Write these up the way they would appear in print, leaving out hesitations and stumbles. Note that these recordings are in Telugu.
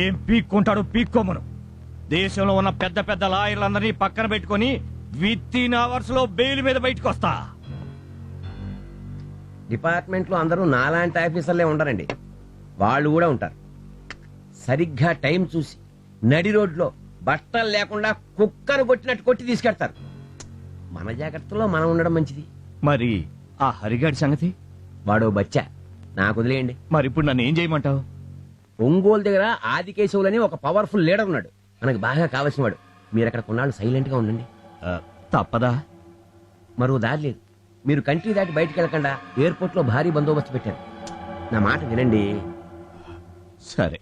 ఏం పీక్కుంటాడు పీక్కోమను. దేశంలో ఉన్న పెద్ద పెద్ద లాయర్లందరినీ పక్కన పెట్టుకుని విత్-ఇన్ అవర్స్ లో బెయిల్ మీద బయటకు వస్తా. డిపార్ట్మెంట్ లో అందరూ నాలాంటి ఆఫీసర్లే ఉండరండి, వాళ్ళు కూడా ఉంటారు. సరిగ్గా టైం చూసి నడి రోడ్లో బట్టలు లేకుండా కుక్కను కొట్టినట్టు కొట్టి తీసుకెళ్తారు. మన జాగ్రత్తలో మనం ఉండడం మంచిది. మరి ఆ హరిగాడి సంగతి? వాడు బచ్చా, నాకు వదిలేయండి. మరి ఇప్పుడు నన్ను ఏం చేయమంటావు? ఒంగోలు దగ్గర ఆదికేశవులని ఒక పవర్ఫుల్ లీడర్ ఉన్నాడు, మనకు బాగా కావాల్సిన వాడు. మీరు అక్కడ కొన్నాళ్ళు సైలెంట్ గా ఉండండి. తప్పదా? మరో దారి లేదు. మీరు కంట్రీ దాటి బయటకు వెళ్ళకుండా ఎయిర్పోర్ట్ లో భారీ బందోబస్తు పెట్టారు. నా మాట వినండి. సరే.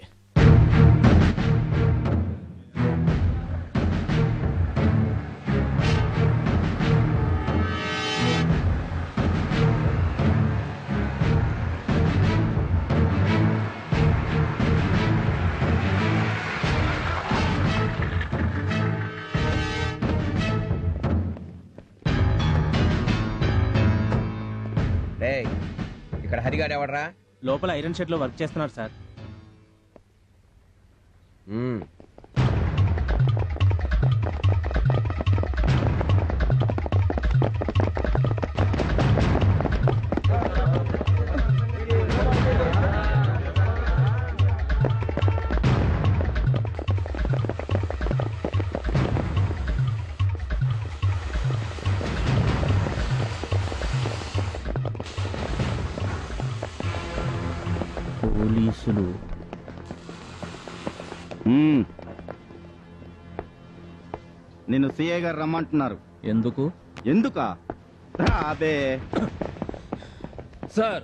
ఇక్కడ హరిగాడు ఎవడరా? లోపల ఐరన్ షెడ్ లో వర్క్ చేస్తున్నారు సార్. పోలీసులు నిన్ను సిఐ గారు రమ్మంటున్నారు. ఎందుకు? ఎందుకా? అబే సార్,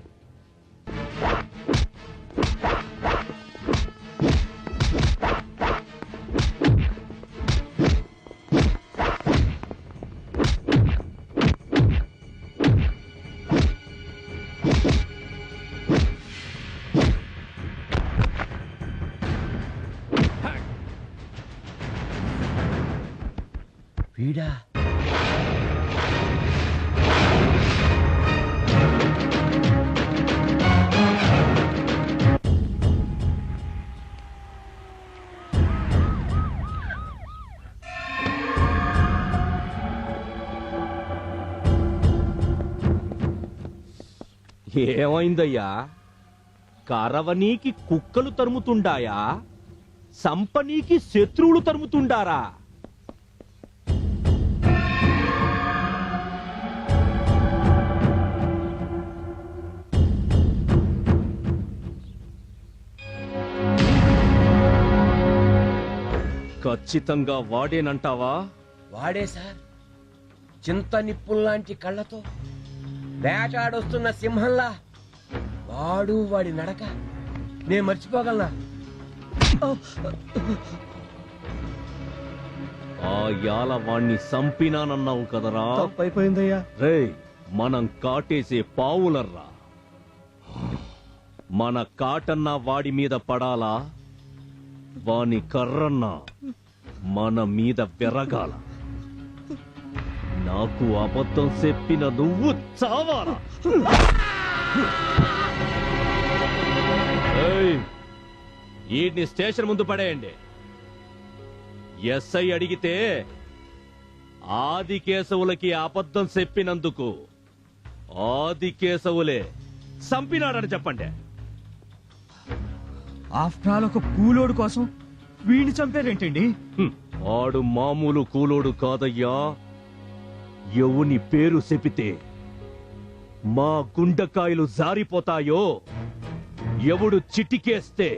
వీడా? ఏమైందయ్యా? కరవనీకి కుక్కలు తరుముతుండాయా? సంపనీకి శత్రువులు తరుముతుండారా? ఖచ్చితంగా వాడేనంటావా? వాడే సార్. చింత నిప్పుల్లాంటి కళ్ళతో వేటాడొస్తున్న సింహంలా వాడు, వాడి నడక నేను మర్చిపోగలనా? ఆ యాల వాణ్ణి సంపినానన్నావు కదరా? తప్పైపోయిందయ్యా. రేయ్, మనం కాటేసే పావులర్రా. మన కాటన్నా వాడి మీద పడాలా? వాని కర్రన్నా మన మీద వెరగాల. నాకు అబద్ధం చెప్పిన నువ్వు చావాలా? ఈడ్ని స్టేషన్ ముందు పడేయండి. ఎస్ఐ అడిగితే ఆదికేశవులకి అబద్ధం చెప్పినందుకు ఆదికేశవులే చంపినాడని చెప్పండి. ఆఫ్టర్ ఆల్ ఒక కూలోడు కోసం వీడిని చంపారేంటండి? ఆడు మామూలు కూలోడు కాదయ్యా. ఎవని పేరు చెపితే మా గుండెకాయలు జారిపోతాయో, ఎవడు చిటికేస్తే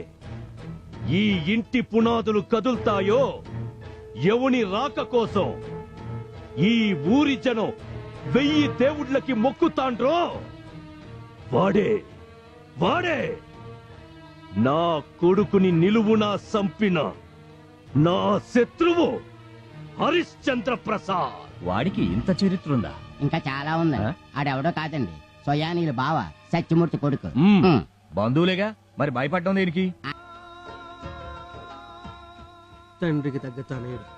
ఈ ఇంటి పునాదులు కదులుతాయో, ఎవని రాక కోసం ఈ ఊరి జనం 1000 దేవుళ్ళకి మొక్కుతాండ్రో వాడే వాడే నా కొడుకుని నిలువునా సంపిన నా శత్రువు హరిశ్చంద్ర ప్రసాద్. వాడికి ఇంత చరిత్ర ఉందా? ఇంకా చాలా ఉంది. ఆడెవడో కాదండి, సోయానీల బావ సత్యమూర్తి కొడుకు. బంధువులేగా, మరి భయపడ్డం దేనికి? తండ్రికి తగ్గ తనయుడు.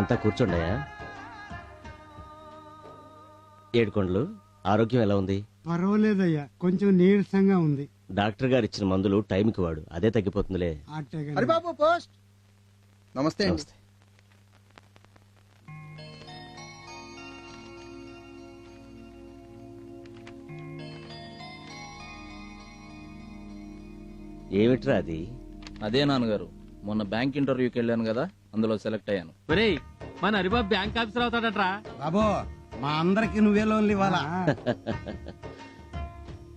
అంతా కూర్చోండియా. ఏడుకొండలు, ఆరోగ్యం ఎలా ఉంది? పర్వాలేదయ్యా, కొంచెం నీరసంగా ఉంది. డాక్టర్ గారు ఇచ్చిన మందులు టైంకి వాడు, అదే తగ్గిపోతుందిలే. హరిబాబు పోస్ట్. నమస్తే అండి. నమస్తే. ఏమిట్రా అది? అదే నాన్నగారు, మొన్న బ్యాంక్ ఇంటర్వ్యూకి వెళ్ళాను కదా, అందులో సెలెక్ట్ అయ్యాను. మన హరిబాబు బ్యాంక్ ఆఫీసర్ అవుతాడట్రా. బాబు, మా అందరికి నువ్వే లోన్లు ఇవ్వాలా?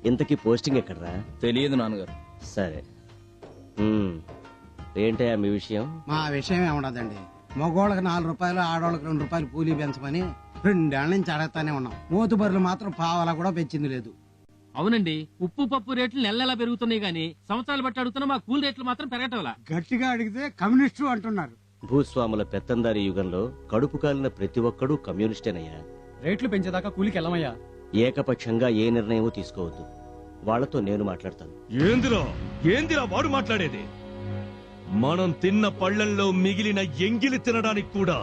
ఇంతకీ పోస్టింగ్ ఎక్కడరా? తెలియదు నాన్నగారు. సరే. ఏంటయ్యా మీ విషయం? మా విషయం ఏముండదండి, మగోళ్ళకి 4 రూపాయలు, ఆడోళ్ళకి 2 రూపాయలు కూలీ పెంచమని 2 ఏళ్ల నుంచి అడగతానే ఉన్నాం. మూతుబరులు మాత్రం పావలా కూడా పెంచింది లేదు. అవునండి, ఉప్పు పప్పు రేట్లు నెల నెలా పెరుగుతున్నాయి గానీ సంవత్సరాలు బట్టి అడుగుతున్నా మా కూల్ రేట్లు మాత్రం పెరగటంలా. గట్టిగా అడిగితే కమ్యూనిస్టు అంటున్నారు. భూస్వాముల పెత్తందారి యుగంలో కడుపు కాలిన ప్రతి ఒక్కడూ కమ్యూనిస్టేనయ్యా. రేట్లు పెంచేదాకా కూలికి వెళ్ళమయ్యా. ఏకపక్షంగా ఏ నిర్ణయమూ తీసుకోవద్దు. వాళ్లతో నేను మాట్లాడతాను. ఏందిరా వాడు మాట్లాడేది? మనం తిన్న పళ్ళల్లో మిగిలిన ఎంగిలి తినడానికి కూడా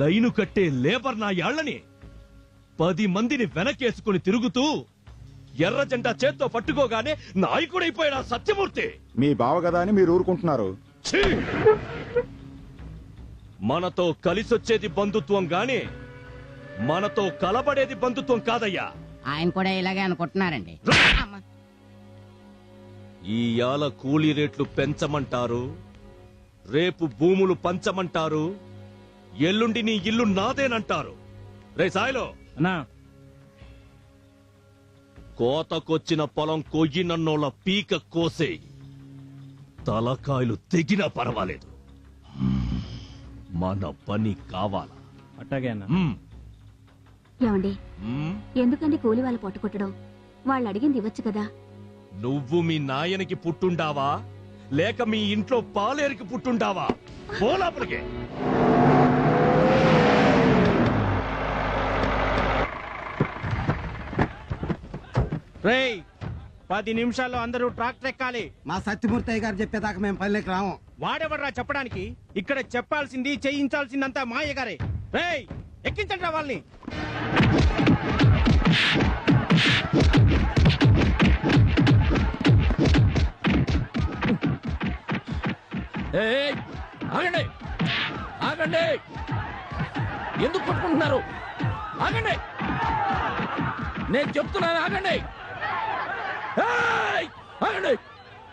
లైను కట్టే లేబర్ నా యాళ్ళని 10 మందిని వెనకేసుకుని తిరుగుతూ ఎర్ర జెండా చేత్తో పట్టుకోగానే నాయకుడైపోయాడు ఆ సత్యమూర్తి. మీ బావ కదా అని మీరు ఊరుకుంటున్నారు. ఛీ! మనతో కలిసొచ్చేది బంధుత్వం గాని మనతో కలబడేది బంధుత్వం కాదయ్యా. ఆయన కూడా ఇలాగే అనుకుంటున్నారండి. ఈయాల కూలీ రేట్లు పెంచమంటారు, రేపు భూములు పంచమంటారు, ఎల్లుండి నీ ఇల్లు నాదేనంటారు. రే సాయిలో అన్నా, కోతకొచ్చిన పొలం కొయ్యినన్నోళ్ళ పీక కోసే తలకాయలు తెగినా పర్వాలేదు. మన పని కావాలా? అట్టాగే అన్న. ఏమండి, ఎందుకండి కూలి వాళ్ళు పొట్టుకొట్టడం? వాళ్ళు అడిగింది ఇవ్వచ్చు కదా. నువ్వు మీ నాయనకి పుట్టుండావా లేక మీ ఇంట్లో పాలేరికి పుట్టుండావా? పోలాపలికే. రేయ్, 10 నిమిషాల్లో అందరూ ట్రాక్టర్ ఎక్కాలి. మా సత్యమూర్తి గారు చెప్పేదాకా మేము పల్లెకి రాము. వాడెవడరా చెప్పడానికి? ఇక్కడ చెప్పాల్సింది చేయించాల్సిందంతా మాయ గారే. రేయ్, ఎక్కించండి రా వాళ్ళని. ఆగండి, ఆగండి, ఎందుకు పట్టుకుంటున్నారు? ఆగండి, నేను చెప్తున్నాను, ఆగండి, ఆగండి.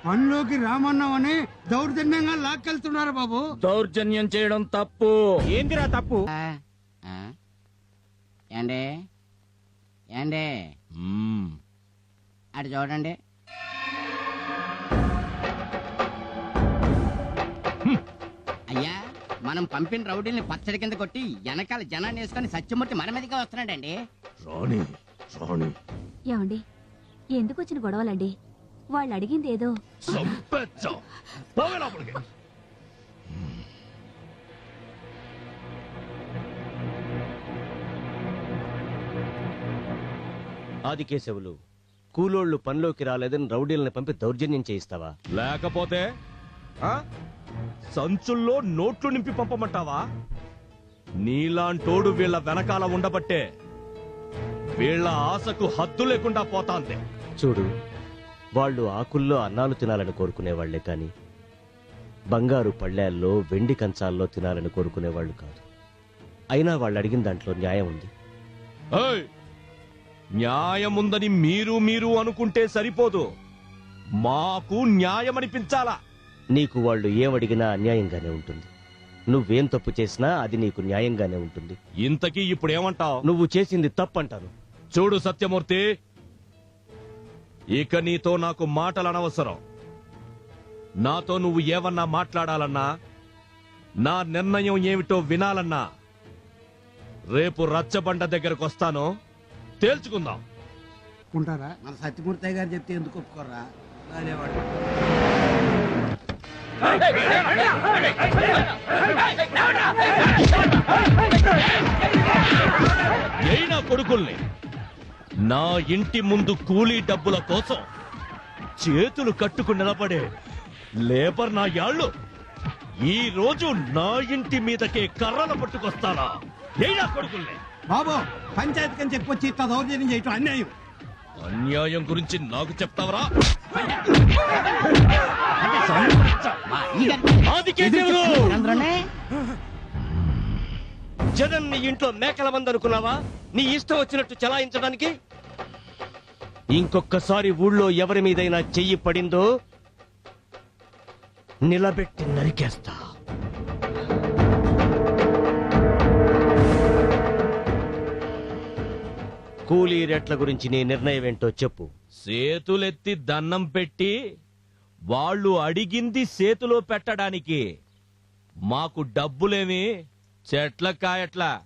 పనిలోకి రామన్నామని దౌర్జన్యంగా లాక్కెళ్తున్నారు బాబు. దౌర్జన్యం చేయడం తప్పు. ఏందిరా తప్పు? ఏండే ఏండే అటు చూడండి. అయ్యా, మనం పంపిన రౌడీల్ని పచ్చడి కింద కొట్టి వెనకాల జనాన్ని వేసుకొని సత్యమూర్తి మన మీదగా వస్తున్నాడండి. రాణి, రాణి, ఏమండి, ఎందుకు వచ్చిన గొడవలండి? వాళ్ళు అడిగింది ఏదో. చంపేచ్చాం. పోవే లోపలికి. ఆదికేశవులు, కూలోళ్లు పనిలోకి రాలేదని రౌడీలను పంపి దౌర్జన్యం చేయిస్తావా? లేకపోతే సంచుల్లో నోట్లు నింపి పంపమంటావా? నీలాంటోడు వీళ్ళ వెనకాల ఉండబట్టే వీళ్ళ ఆశకు హద్దు లేకుండా పోతాంది. చూడు, వాళ్ళు ఆకుల్లో అన్నాలు తినాలని కోరుకునేవాళ్లే కాని బంగారు పళ్ళేల్లో, వెండి కంచాల్లో తినాలని కోరుకునేవాళ్లు కాదు. అయినా వాళ్ళు అడిగిన దాంట్లో న్యాయం ఉంది. న్యాయముందని మీరు అనుకుంటే సరిపోదు, మాకు న్యాయం అనిపించాలా. నీకు వాళ్ళు ఏమడిగినా అన్యాయంగానే ఉంటుంది. నువ్వేం తప్పు చేసినా అది నీకు న్యాయంగానే ఉంటుంది. ఇంతకీ ఇప్పుడేమంటావు? నువ్వు చేసింది తప్పంటాను. చూడు సత్యమూర్తి, ఇక నీతో నాకు మాటలు అనవసరం. నాతో నువ్వు ఏమన్నా మాట్లాడాలన్నా, నా నిర్ణయం ఏమిటో వినాలన్నా రేపు రచ్చబండ దగ్గరకు వస్తాను, తేల్చుకుందాం. ఉంటారా? మన సత్యమూర్తి గారు చెప్తే ఎందుకు ఒప్పుకోరా? అనేవాడు. అయినా కొడుకుల్ని నా ఇంటి ముందు కూలీ డబ్బుల కోసం చేతులు కట్టుకు నిలబడే లేబర్ నా యాళ్ళు ఈ రోజు నా ఇంటి మీదకే కర్రలు పట్టుకొస్తానా ఏనా కొడుకుల్ని? బాబు పంచాయతీ కని చెప్పొచ్చి ఇట్లా దౌర్జన్యం చేయటం అన్యాయం. అన్యాయం గురించి నాకు చెప్తావరా? మా అయ్యగారికి ఆదికేశవులు! అందరూనే జగన్ నీ ఇంట్లో మేకల మంది అనుకున్నావా నీ ఇష్టం వచ్చినట్టు చలాయించడానికి? ఇంకొక్కసారి ఊళ్ళో ఎవరి మీదైనా చెయ్యి పడిందో నిలబెట్టి నరికేస్తా. కూలీ రేట్ల గురించి నీ నిర్ణయం ఏంటో చెప్పు. చేతులెత్తి దండం పెట్టి వాళ్ళు అడిగింది చేతిలో పెట్టడానికి మాకు డబ్బులేమి చెట్ల కాయట్లా.